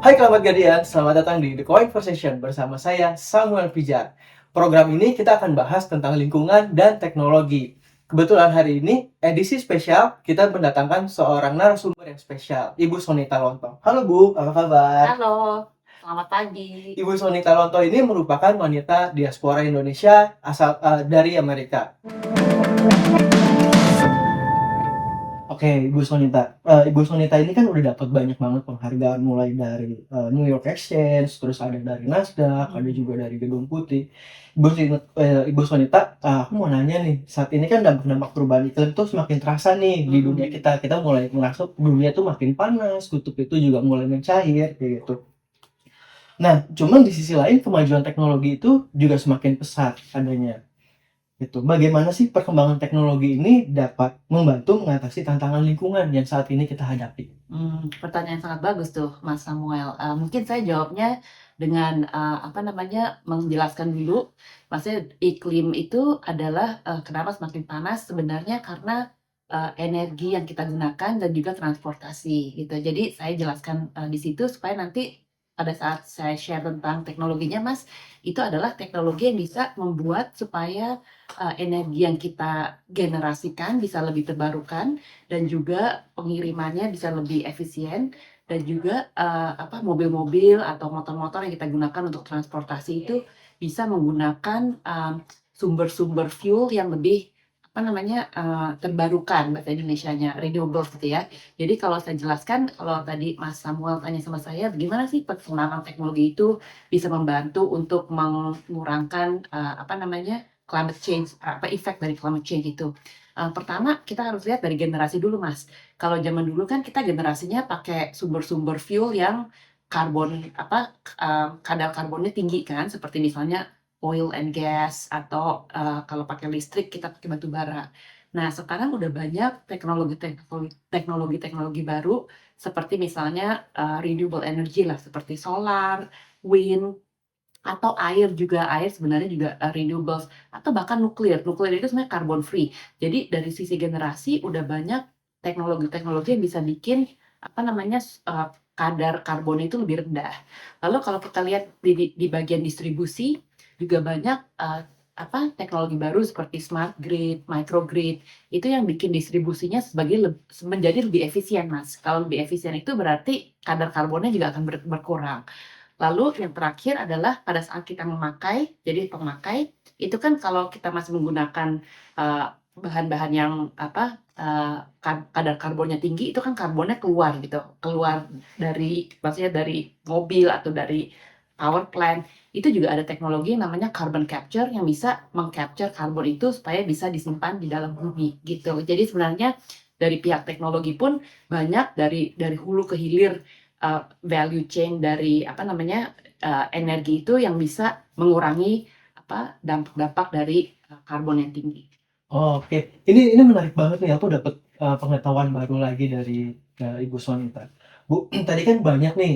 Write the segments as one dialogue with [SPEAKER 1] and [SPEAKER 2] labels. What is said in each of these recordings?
[SPEAKER 1] Hai Kerabat Gadian, selamat datang di The Conversation bersama saya Samuel Pijar. Program ini kita akan bahas tentang lingkungan dan teknologi. Kebetulan hari ini edisi spesial kita mendatangkan seorang narasumber yang spesial, Ibu Sonita Lonto. Halo Bu, apa kabar?
[SPEAKER 2] Halo, selamat pagi.
[SPEAKER 1] Ibu Sonita Lonto ini merupakan wanita diaspora Indonesia asal dari Amerika. Oke, Ibu Sonita. Ibu Sonita ini kan udah dapat banyak banget penghargaan mulai dari New York Exchange, terus ada dari Nasdaq, ada juga dari Gedung Putih. Ibu Sonita, aku mau nanya nih, saat ini kan dampak-dampak perubahan iklim tuh semakin terasa nih di dunia
[SPEAKER 2] Mhm.
[SPEAKER 1] kita. Kita mulai merasa dunia tuh makin panas, kutub itu juga mulai mencair, kayak gitu. Nah, cuman di sisi lain kemajuan teknologi itu juga semakin pesat adanya. Gitu. Bagaimana sih perkembangan teknologi ini dapat membantu mengatasi tantangan lingkungan yang saat ini kita hadapi?
[SPEAKER 2] Pertanyaan sangat bagus tuh, Mas Samuel. Mungkin saya jawabnya dengan, apa namanya, menjelaskan dulu, maksudnya iklim itu adalah, kenapa semakin panas sebenarnya karena, energi yang kita gunakan dan juga transportasi, gitu. Jadi saya jelaskan, di situ supaya nanti pada saat saya share tentang teknologinya, Mas, itu adalah teknologi yang bisa membuat supaya, energi yang kita generasikan bisa lebih terbarukan dan juga pengirimannya bisa lebih efisien dan juga, mobil-mobil atau motor-motor yang kita gunakan untuk transportasi itu bisa menggunakan, sumber-sumber fuel yang lebih, terbarukan bahasa Indonesianya, renewable gitu ya. Jadi kalau saya jelaskan, kalau tadi Mas Samuel tanya sama saya, bagaimana sih perkembangan teknologi itu bisa membantu untuk mengurangkan, climate change, efek dari climate change itu. Pertama kita harus lihat dari generasi dulu, Mas. Kalau zaman dulu kan kita generasinya pakai sumber-sumber fuel yang kadar karbonnya tinggi kan, seperti misalnya oil and gas atau, kalau pakai listrik kita pakai batu bara. Nah, sekarang udah banyak teknologi baru seperti misalnya, renewable energy lah, seperti solar, wind, atau air juga, air sebenarnya juga, renewables atau bahkan nuklir. Nuklir itu sebenarnya carbon free. Jadi dari sisi generasi udah banyak teknologi-teknologi yang bisa bikin, kadar karbon itu lebih rendah. Lalu kalau kita lihat di bagian distribusi juga banyak, teknologi baru seperti smart grid, microgrid, itu yang bikin distribusinya menjadi lebih efisien, Mas. Kalau lebih efisien itu berarti kadar karbonnya juga akan berkurang. Lalu yang terakhir adalah pada saat kita memakai, jadi pemakai, itu kan kalau kita masih menggunakan, bahan-bahan yang kadar karbonnya tinggi, itu kan karbonnya keluar gitu, keluar maksudnya dari mobil atau dari power plant, itu juga ada teknologi yang namanya carbon capture yang bisa meng-capture karbon itu supaya bisa disimpan di dalam bumi, gitu. Jadi sebenarnya dari pihak teknologi pun banyak dari hulu ke hilir value chain dari energi itu yang bisa mengurangi dampak-dampak dari karbon yang tinggi.
[SPEAKER 1] Oh, oke. Ini menarik banget nih, aku dapat pengetahuan baru lagi dari Ibu Sonita. Bu, tadi kan banyak nih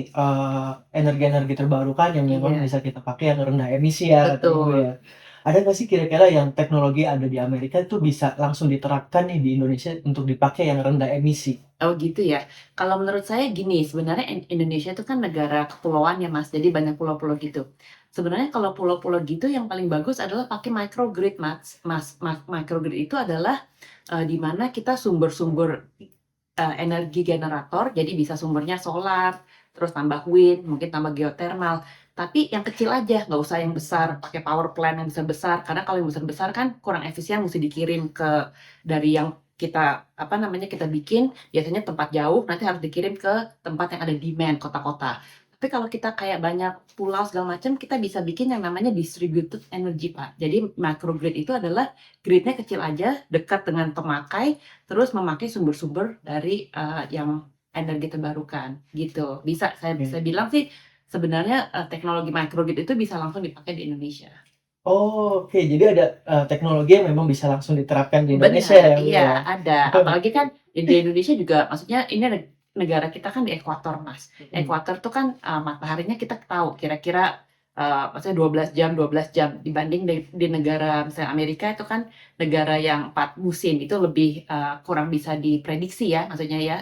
[SPEAKER 1] energi-energi terbarukan yang memang
[SPEAKER 2] Iya,
[SPEAKER 1] bisa kita pakai yang rendah emisi ya kata Ibu ya.
[SPEAKER 2] betul.
[SPEAKER 1] Ada nggak sih kira-kira yang teknologi ada di Amerika itu bisa langsung diterapkan nih di Indonesia untuk dipakai yang rendah emisi?
[SPEAKER 2] Oh gitu ya. Kalau menurut saya gini, sebenarnya Indonesia itu kan negara kepulauan ya Mas, jadi banyak pulau-pulau gitu. Sebenarnya kalau pulau-pulau gitu yang paling bagus adalah pakai microgrid Mas. Microgrid itu adalah di mana kita sumber-sumber energi generator, jadi bisa sumbernya solar, terus tambah wind, mungkin tambah geothermal. Tapi yang kecil aja, nggak usah yang besar, pakai power plant yang besar-besar. Karena kalau yang besar-besar kan kurang efisien, mesti dikirim dari yang kita bikin, biasanya tempat jauh, nanti harus dikirim ke tempat yang ada demand, kota-kota. Tapi kalau kita kayak banyak pulau segala macam, kita bisa bikin yang namanya distributed energy, Pak. Jadi microgrid itu adalah gridnya kecil aja, dekat dengan pemakai, terus memakai sumber-sumber dari, yang energi terbarukan, gitu. Saya bisa
[SPEAKER 1] Oke.
[SPEAKER 2] bilang sih sebenarnya, teknologi microgrid itu bisa langsung dipakai di Indonesia.
[SPEAKER 1] Oh, oke. Jadi ada teknologi yang memang bisa langsung diterapkan di Indonesia
[SPEAKER 2] Benar,
[SPEAKER 1] ya, Bu
[SPEAKER 2] iya
[SPEAKER 1] ya?
[SPEAKER 2] ada. Apalagi kan di Indonesia juga maksudnya ini negara kita kan di ekuator, Mas.
[SPEAKER 1] Mhm.
[SPEAKER 2] Ekuator tuh kan, mataharinya kita tahu kira-kira, maksudnya 12 jam dibanding di negara misalnya Amerika itu kan negara yang 4 musim, itu lebih, kurang bisa diprediksi ya, maksudnya ya,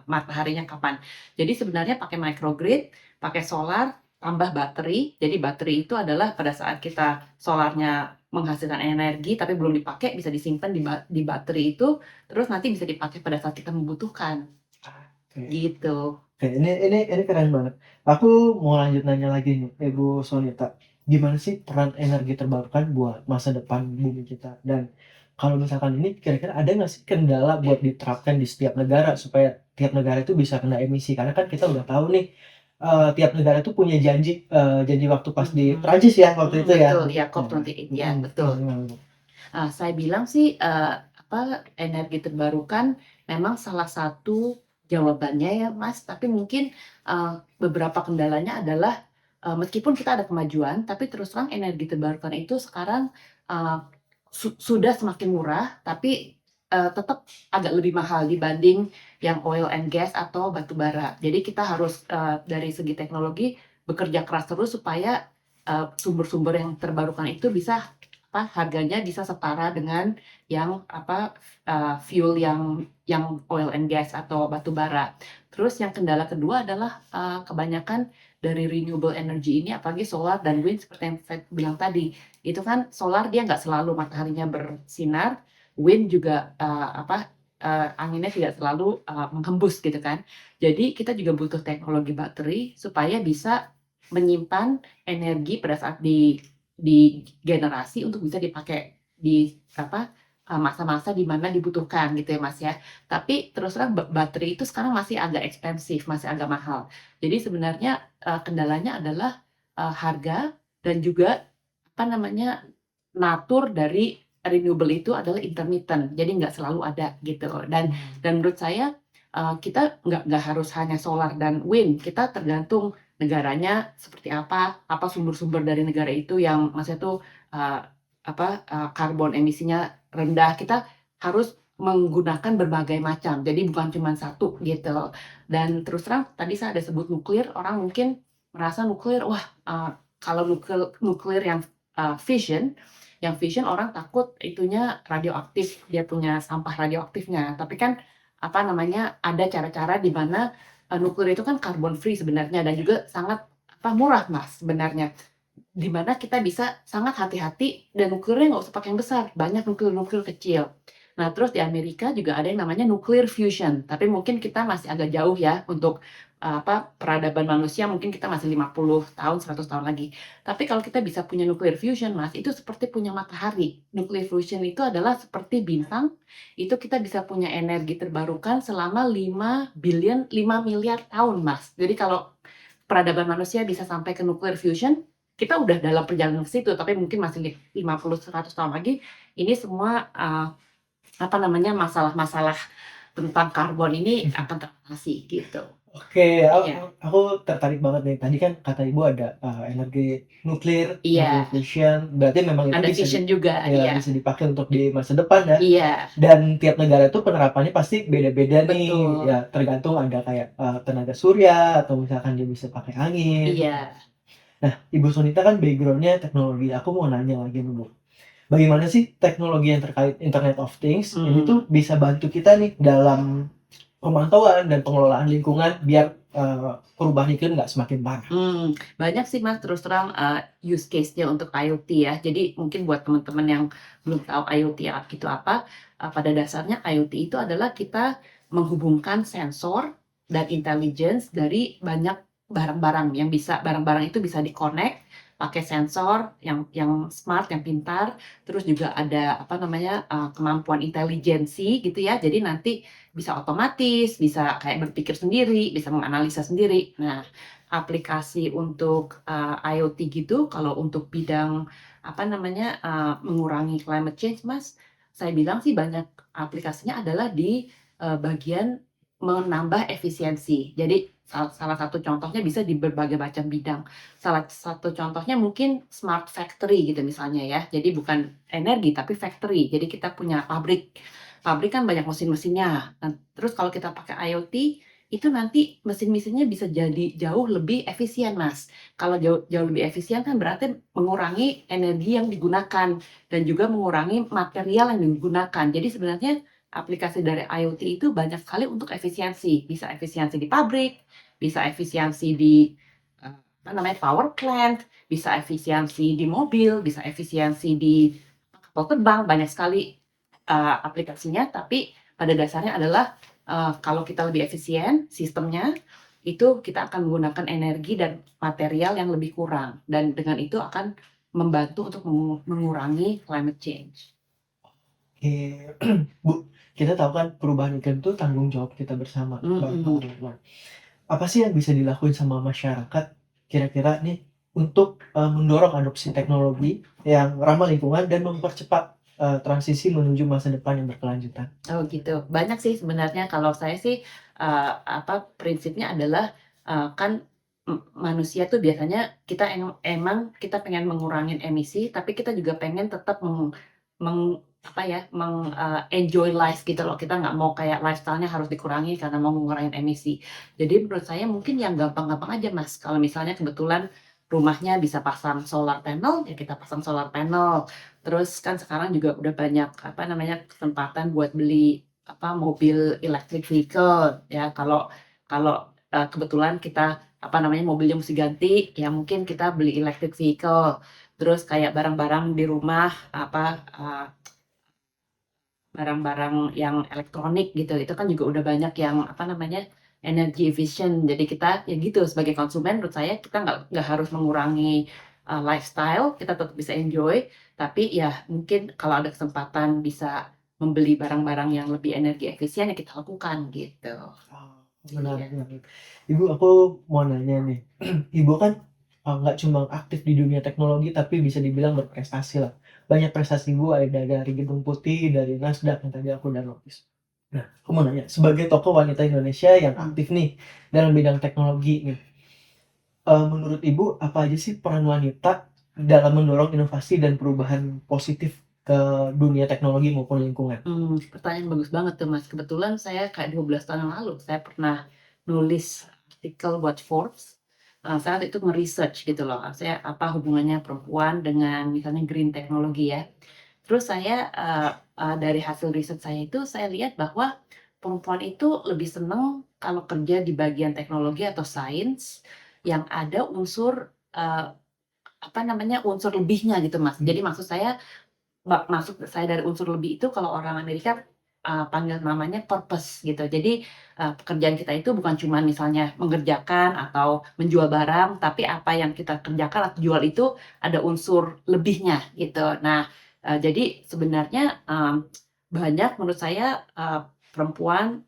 [SPEAKER 2] mataharinya kapan. Jadi sebenarnya pakai microgrid, pakai solar tambah baterai. Jadi baterai itu adalah pada saat kita solarnya menghasilkan energi tapi belum dipakai bisa disimpan di baterai itu, terus nanti bisa dipakai pada saat kita membutuhkan,
[SPEAKER 1] Oke.
[SPEAKER 2] gitu.
[SPEAKER 1] Oke, ini keren banget. Aku mau lanjut nanya lagi nih, Ibu Sonita. Gimana sih peran energi terbarukan buat masa depan bumi kita? Dan kalau misalkan ini kira-kira ada nggak sih kendala buat diterapkan di setiap negara supaya tiap negara itu bisa kena emisi? Karena kan kita udah tahu nih, tiap negara itu punya janji waktu pas di Prancis ya waktu itu ya.
[SPEAKER 2] Betul, ya
[SPEAKER 1] Nah,
[SPEAKER 2] COP28, ya
[SPEAKER 1] mhm,
[SPEAKER 2] betul.
[SPEAKER 1] gimana, Bu?
[SPEAKER 2] Saya bilang sih, energi terbarukan memang salah satu jawabannya ya, Mas, tapi mungkin, beberapa kendalanya adalah, meskipun kita ada kemajuan, tapi terus terang energi terbarukan itu sekarang, eee, sudah semakin murah, tapi, tetap agak lebih mahal dibanding yang oil and gas atau batu bara. Jadi kita harus, dari segi teknologi bekerja keras terus supaya, sumber-sumber yang terbarukan itu bisa harganya bisa setara dengan yang fuel yang oil and gas atau batu bara. Terus yang kendala kedua adalah, kebanyakan dari renewable energy ini apalagi solar dan wind seperti yang saya bilang tadi, itu kan solar dia nggak selalu mataharinya bersinar, wind juga, anginnya tidak selalu, menghembus gitu kan. Jadi kita juga butuh teknologi baterai supaya bisa menyimpan energi pada saat di generasi untuk bisa dipakai di masa-masa di mana dibutuhkan gitu ya, Mas, ya. Tapi terus terang baterai itu sekarang masih agak ekspensif, masih agak mahal. Jadi sebenarnya, kendalanya adalah, harga dan juga natur dari renewable itu adalah intermittent, jadi nggak selalu ada gitu. Dan menurut saya, kita nggak harus hanya solar dan wind, kita tergantung negaranya seperti apa sumber-sumber dari negara itu yang maksudnya tuh, eee, karbon emisinya rendah. Kita harus menggunakan berbagai macam, jadi bukan cuma satu gitu. Dan terus terang tadi saya ada sebut nuklir, orang mungkin merasa nuklir, wah, kalau nuklir yang fission orang takut itunya radioaktif, dia punya sampah radioaktifnya. Tapi kan, ada cara-cara di mana, nuklir itu kan carbon free sebenarnya dan juga sangat, murah, Mas, sebenarnya. Di mana kita bisa sangat hati-hati dan nuklirnya nggak usah pakai yang besar, banyak nuklir-nuklir kecil. Nah, terus di Amerika juga ada yang namanya nuclear fusion, tapi mungkin kita masih agak jauh ya untuk, peradaban manusia mungkin kita masih 50 tahun, 100 tahun lagi. Tapi kalau kita bisa punya nuclear fusion, Mas, itu seperti punya matahari. Nuclear fusion itu adalah seperti bintang, itu kita bisa punya energi terbarukan selama 5 miliar tahun, Mas. Jadi kalau peradaban manusia bisa sampai ke nuclear fusion, kita udah dalam perjalanan ke situ, tapi mungkin masih 50, 100 tahun lagi, ini semua, masalah-masalah tentang karbon ini akan teratasi gitu.
[SPEAKER 1] Oke,
[SPEAKER 2] Iya,
[SPEAKER 1] aku tertarik banget nih. Tadi kan kata Ibu ada, energi nuklir, nuclear
[SPEAKER 2] iya,
[SPEAKER 1] fission, berarti memang itu
[SPEAKER 2] ada
[SPEAKER 1] bisa
[SPEAKER 2] fission juga,
[SPEAKER 1] ya
[SPEAKER 2] iya,
[SPEAKER 1] bisa dipakai untuk di masa depan ya.
[SPEAKER 2] iya,
[SPEAKER 1] Dan tiap negara itu penerapannya pasti beda-beda nih, ya
[SPEAKER 2] betul,
[SPEAKER 1] tergantung ada kayak, tenaga surya atau misalkan dia bisa pakai angin.
[SPEAKER 2] iya,
[SPEAKER 1] Nah, Ibu Sonita kan background-nya teknologi, aku mau nanya lagi nih, Bu. Bagaimana sih teknologi yang terkait Internet of Things ini
[SPEAKER 2] mhm.
[SPEAKER 1] tuh bisa bantu kita nih dalam pemantauan dan pengelolaan lingkungan biar, perubahan iklim nggak semakin parah.
[SPEAKER 2] Banyak sih, Mas, terus terang, use case-nya untuk IoT ya. Jadi mungkin buat teman-teman yang belum tahu IoT itu apa, pada dasarnya IoT itu adalah kita menghubungkan sensor dan intelligence dari banyak barang-barang barang-barang itu bisa di-connect pakai sensor yang smart, yang pintar, terus juga ada kemampuan intelijensi gitu ya. Jadi nanti bisa otomatis, bisa kayak berpikir sendiri, bisa menganalisa sendiri. Nah, aplikasi untuk, IoT gitu, kalau untuk bidang, mengurangi climate change, Mas, saya bilang sih banyak aplikasinya adalah di, bagian menambah efisiensi. Jadi salah satu contohnya bisa di berbagai macam bidang. Salah satu contohnya mungkin smart factory gitu misalnya ya. Jadi bukan energi, tapi factory. Jadi kita punya pabrik. Pabrik kan banyak mesin-mesinnya. Nah, terus kalau kita pakai IoT, itu nanti mesin-mesinnya bisa jadi jauh lebih efisien, Mas. Kalau jauh jauh lebih efisien kan berarti mengurangi energi yang digunakan dan juga mengurangi material yang digunakan. Jadi sebenarnya aplikasi dari IoT itu banyak sekali untuk efisiensi. Bisa efisiensi di pabrik, bisa efisiensi di apa namanya, power plant, bisa efisiensi di mobil, bisa efisiensi di kapal terbang, banyak sekali, aplikasinya. Tapi pada dasarnya adalah, kalau kita lebih efisien sistemnya, itu kita akan menggunakan energi dan material yang lebih kurang, dan dengan itu akan membantu untuk mengurangi climate change.
[SPEAKER 1] Oke. Bu, kita tahu kan perubahan iklim itu tanggung jawab kita bersama
[SPEAKER 2] Mhm.
[SPEAKER 1] bareng. Nah, apa sih yang bisa dilakuin sama masyarakat kira-kira nih untuk, mendorong adopsi teknologi yang ramah lingkungan dan mempercepat, transisi menuju masa depan yang berkelanjutan?
[SPEAKER 2] Oh gitu, banyak sih sebenarnya. Kalau saya sih, prinsipnya adalah, kan manusia tuh biasanya kita emang kita pengen mengurangin emisi, tapi kita juga pengen tetap apa ya, enjoy life gitu loh. Kita nggak mau kayak lifestyle-nya harus dikurangi karena mau ngurangin emisi. Jadi menurut saya mungkin yang gampang-gampang aja, Mas. Kalau misalnya kebetulan rumahnya bisa pasang solar panel, ya kita pasang solar panel. Terus kan sekarang juga udah banyak, apa namanya, kesempatan buat beli, apa, mobil electric vehicle ya. Kalau kalau, kebetulan kita, apa namanya, mobilnya mesti ganti, ya mungkin kita beli electric vehicle. Terus kayak barang-barang di rumah, apa, barang-barang yang elektronik gitu, itu kan juga udah banyak yang, apa namanya, energy efficient. Jadi kita, ya gitu, sebagai konsumen menurut saya kita nggak harus mengurangi, lifestyle, kita tetap bisa enjoy, tapi ya mungkin kalau ada kesempatan bisa membeli barang-barang yang lebih energi efisien, ya kita lakukan gitu.
[SPEAKER 1] Oh, menarik
[SPEAKER 2] Iya.
[SPEAKER 1] menarik. Ibu, aku mau nanya nih, Ibu kan, nggak cuma aktif di dunia teknologi tapi bisa dibilang berprestasi lah. Banyak prestasi Ibu ada dari Gedung Putih, dari Nasdaq yang tadi aku udah notice. Nah, aku mau nanya, sebagai tokoh wanita Indonesia yang
[SPEAKER 2] Mmm.
[SPEAKER 1] aktif nih dalam bidang teknologi nih, menurut Ibu apa aja sih peran wanita dalam mendorong inovasi dan perubahan positif ke dunia teknologi maupun lingkungan?
[SPEAKER 2] Pertanyaan bagus banget tuh, Mas. Kebetulan saya kayak 12 tahun yang lalu, saya pernah nulis artikel buat Forbes, saya waktu itu nge-research gitu loh, saya apa hubungannya perempuan dengan misalnya green teknologi ya. Terus saya, dari hasil riset saya itu, saya lihat bahwa perempuan itu lebih seneng kalau kerja di bagian teknologi atau sains yang ada unsur, apa namanya, unsur lebihnya gitu, Mas. Jadi maksud saya maksud saya dari unsur lebih itu kalau orang Amerika, panggil namanya purpose gitu. Jadi, pekerjaan kita itu bukan cuma misalnya mengerjakan atau menjual barang, tapi apa yang kita kerjakan atau jual itu ada unsur lebihnya gitu. Nah, jadi sebenarnya, banyak menurut saya, perempuan,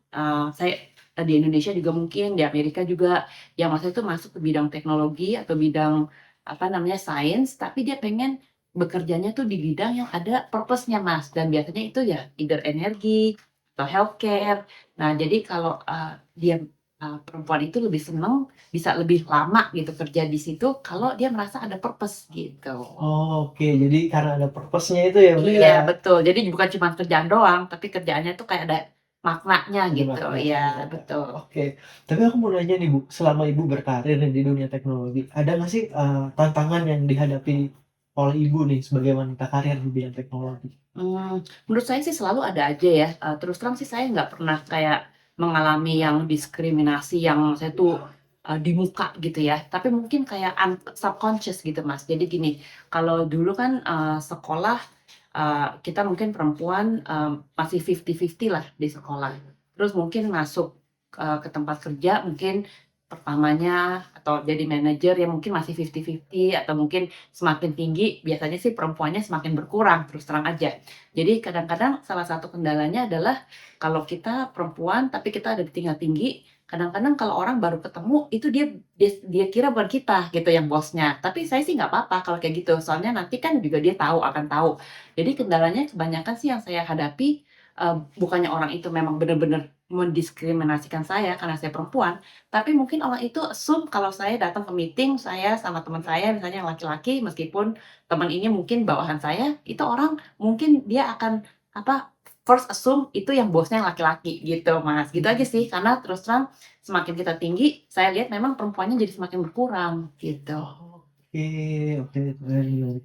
[SPEAKER 2] saya di Indonesia juga mungkin, di Amerika juga, yang maksudnya itu masuk ke bidang teknologi atau bidang, apa namanya, sains, tapi dia pengen bekerjanya tuh di bidang yang ada purpose-nya, Mas, dan biasanya itu ya either energi atau healthcare. Nah, jadi kalau, perempuan itu lebih seneng bisa lebih lama gitu kerja di situ kalau dia merasa ada purpose gitu.
[SPEAKER 1] Oh, oke, jadi karena ada purpose-nya itu ya, Bu,
[SPEAKER 2] Iya,
[SPEAKER 1] ya?
[SPEAKER 2] betul. Jadi bukan cuma kerjaan doang, tapi kerjaannya tuh kayak ada maknanya
[SPEAKER 1] Ada
[SPEAKER 2] gitu. Iya,
[SPEAKER 1] maknanya.
[SPEAKER 2] betul.
[SPEAKER 1] Oke, tapi aku mau nanya nih, Bu, selama Ibu berkarir nih di dunia teknologi, ada nggak sih, tantangan yang dihadapi oleh Ibu nih sebagai wanita karir di bidang teknologi?
[SPEAKER 2] Menurut saya sih selalu ada aja ya, terus terang sih saya nggak pernah kayak mengalami yang diskriminasi yang saya tuh, di muka gitu ya, tapi mungkin kayak subconscious gitu, Mas. Jadi gini, kalau dulu kan, sekolah, kita mungkin perempuan, masih 50-50 lah di sekolah. Terus mungkin masuk, ke tempat kerja mungkin pertamanya atau jadi manajer ya mungkin masih 50-50 atau mungkin semakin tinggi biasanya sih perempuannya semakin berkurang, terus terang aja. Jadi kadang-kadang salah satu kendalanya adalah kalau kita perempuan tapi kita ada di tingkat tinggi, kadang-kadang kalau orang baru ketemu itu dia kira bukan kita gitu yang bosnya. Tapi saya sih nggak apa-apa kalau kayak gitu, soalnya nanti kan juga dia akan tahu. Jadi kendalanya kebanyakan sih yang saya hadapi, bukannya orang itu memang benar-benar mendiskriminasikan saya karena saya perempuan, tapi mungkin orang itu assume kalau saya datang ke meeting, saya sama teman saya misalnya yang laki-laki, meskipun teman ini mungkin bawahan saya, itu orang mungkin dia akan, apa, first assume itu yang bosnya yang laki-laki gitu, Mas. Gitu aja sih, karena terus terang semakin kita tinggi, saya lihat memang perempuannya jadi semakin berkurang, gitu.
[SPEAKER 1] Oke, oke, menarik menarik.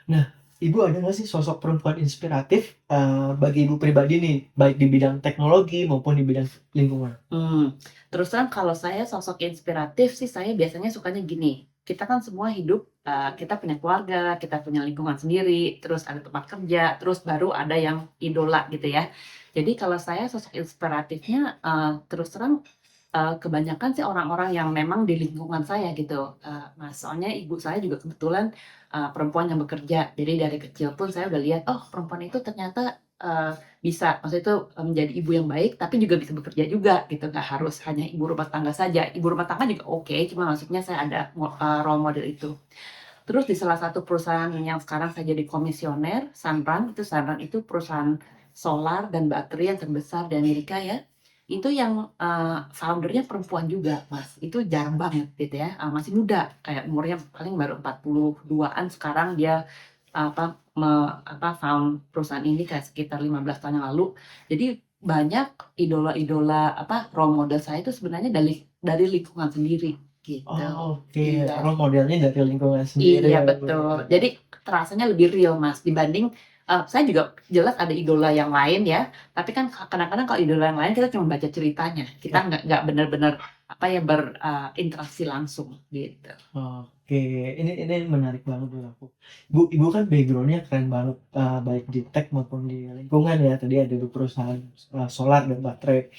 [SPEAKER 1] Nah, Ibu ada nggak sih sosok perempuan inspiratif, bagi Ibu pribadi nih, baik di bidang teknologi maupun di bidang lingkungan?
[SPEAKER 2] Terus terang kalau saya sosok inspiratif sih saya biasanya sukanya gini, kita kan semua hidup, kita punya keluarga, kita punya lingkungan sendiri, terus ada tempat kerja, terus baru ada yang idola gitu ya. Jadi kalau saya sosok inspiratifnya, terus terang, kebanyakan sih orang-orang yang memang di lingkungan saya gitu, Mas. Soalnya ibu saya juga kebetulan, perempuan yang bekerja. Jadi dari kecil pun saya udah lihat, oh perempuan itu ternyata, bisa, maksudnya itu, menjadi ibu yang baik, tapi juga bisa bekerja juga gitu, nggak harus hanya ibu rumah tangga saja. Ibu rumah tangga juga oke, cuma maksudnya saya ada role model itu. Terus di salah satu perusahaan yang sekarang saya jadi komisioner, Sunrun itu perusahaan solar dan baterai yang terbesar di Amerika ya. Itu yang, founder perempuan juga, Mas. Itu jarang banget gitu ya, masih muda, kayak umurnya paling baru 42-an sekarang dia, found perusahaan ini kayak sekitar 15 tahun yang lalu. Jadi banyak idola-idola, role model saya itu sebenarnya dari lingkungan sendiri, gitu.
[SPEAKER 1] Oh, oke,
[SPEAKER 2] Iya.
[SPEAKER 1] role modelnya dari lingkungan sendiri
[SPEAKER 2] Iya
[SPEAKER 1] ya, Bu, ya.
[SPEAKER 2] betul. Jadi terasanya lebih real Mas dibanding, saya juga jelas ada idola yang lain ya, tapi kan kadang-kadang kalau idola yang lain kita cuma baca ceritanya, kita
[SPEAKER 1] Ya.
[SPEAKER 2] nggak benar-benar berinteraksi langsung gitu.
[SPEAKER 1] Oke, ini menarik banget buat aku. Ibu kan background-nya keren banget, baik di tech maupun di lingkungan ya. Tadi ada di perusahaan, solar dan baterai.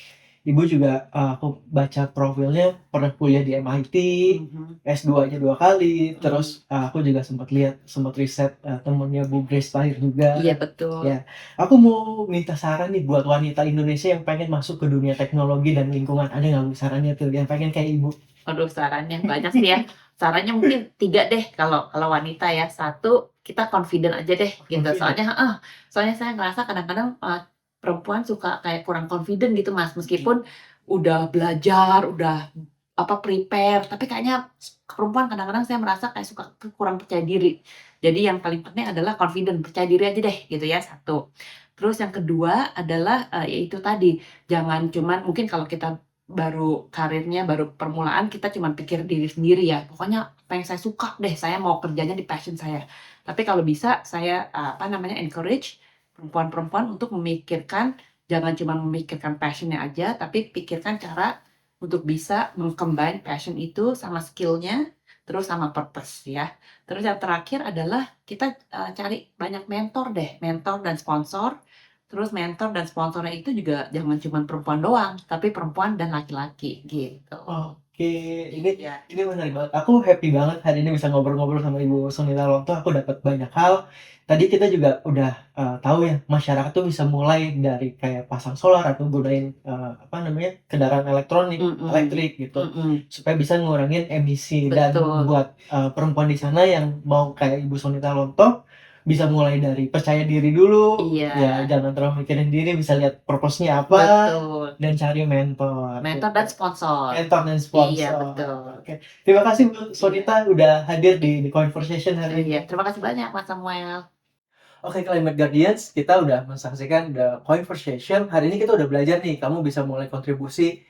[SPEAKER 1] Ibu juga, aku baca profilnya pernah kuliah di MIT,
[SPEAKER 2] Mhm,
[SPEAKER 1] S2-nya 2 kali,
[SPEAKER 2] mhm.
[SPEAKER 1] terus, aku juga sempat riset, temennya Bu Grace Tahir juga.
[SPEAKER 2] Iya betul.
[SPEAKER 1] Ya, aku mau minta saran nih buat wanita Indonesia yang pengen masuk ke dunia teknologi dan lingkungan. Ada nggak Bu sarannya tuh yang pengen kayak Ibu?
[SPEAKER 2] Aduh sarannya banyak sih ya, sarannya mungkin 3 deh kalau kalau wanita ya. Satu, kita confident aja deh gitu,
[SPEAKER 1] Confident?
[SPEAKER 2] soalnya saya ngerasa kadang-kadang, perempuan suka kayak kurang confident gitu Mas, meskipun udah belajar, udah prepare, tapi kayaknya perempuan kadang-kadang saya merasa kayak suka kurang percaya diri. Jadi yang paling penting adalah confident, percaya diri aja deh gitu ya, satu. Terus yang kedua adalah, ya itu tadi, jangan cuman mungkin kalau kita baru karirnya, baru permulaan kita cuman pikir diri sendiri ya, pokoknya apa yang saya suka deh, saya mau kerjanya di passion saya. Tapi kalau bisa saya, encourage perempuan-perempuan untuk memikirkan, jangan cuma memikirkan passion-nya aja, tapi pikirkan cara untuk bisa meng-combine passion itu sama skill-nya, terus sama purpose ya. Terus yang terakhir adalah kita, cari banyak mentor deh, mentor dan sponsor. Terus mentor dan sponsornya itu juga jangan cuma perempuan doang, tapi perempuan dan laki-laki gitu.
[SPEAKER 1] Oke, ini
[SPEAKER 2] Iya.
[SPEAKER 1] ini menarik banget. Aku happy banget hari ini bisa ngobrol-ngobrol sama Ibu Sunita Lontoh. Aku dapat banyak hal. Tadi kita juga udah tahu ya, masyarakat tuh bisa mulai dari kayak pasang solar atau gunain kendaraan elektronik,
[SPEAKER 2] Mhm,
[SPEAKER 1] elektrik gitu,
[SPEAKER 2] mhm,
[SPEAKER 1] supaya bisa ngurangin emisi. Dan
[SPEAKER 2] betul.
[SPEAKER 1] buat perempuan di sana yang mau kayak Ibu Sunita Lontoh, bisa mulai dari percaya diri dulu,
[SPEAKER 2] Iya,
[SPEAKER 1] ya jangan terlalu mikirin diri, bisa lihat purpose-nya apa,
[SPEAKER 2] betul.
[SPEAKER 1] dan cari mentor
[SPEAKER 2] Mentor dan
[SPEAKER 1] gitu.
[SPEAKER 2] sponsor.
[SPEAKER 1] Mentor dan
[SPEAKER 2] Iya,
[SPEAKER 1] sponsor.
[SPEAKER 2] betul.
[SPEAKER 1] Oke. Terima kasih Bu
[SPEAKER 2] Iya.
[SPEAKER 1] Sonita udah hadir di Conversation hari
[SPEAKER 2] Iya,
[SPEAKER 1] ini.
[SPEAKER 2] terima kasih banyak Mas Samuel.
[SPEAKER 1] Oke, Climate Guardians, kita udah mensaksikan The Conversation. Hari ini kita udah belajar nih, kamu bisa mulai kontribusi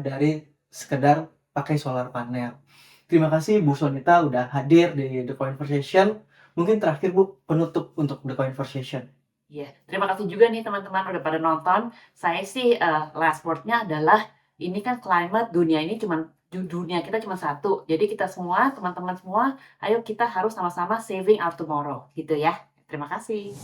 [SPEAKER 1] dari sekedar pakai solar panel. Terima kasih Bu Sonita udah hadir di The Conversation. Mungkin terakhir Bu, penutup untuk The Conversation.
[SPEAKER 2] Iya, terima kasih juga nih teman-teman udah pada nonton. Saya sih, last word-nya adalah, ini kan climate, dunia ini cuman dunia kita cuma satu. Jadi kita semua, teman-teman semua, ayo kita harus sama-sama saving our tomorrow, gitu ya. Terima kasih.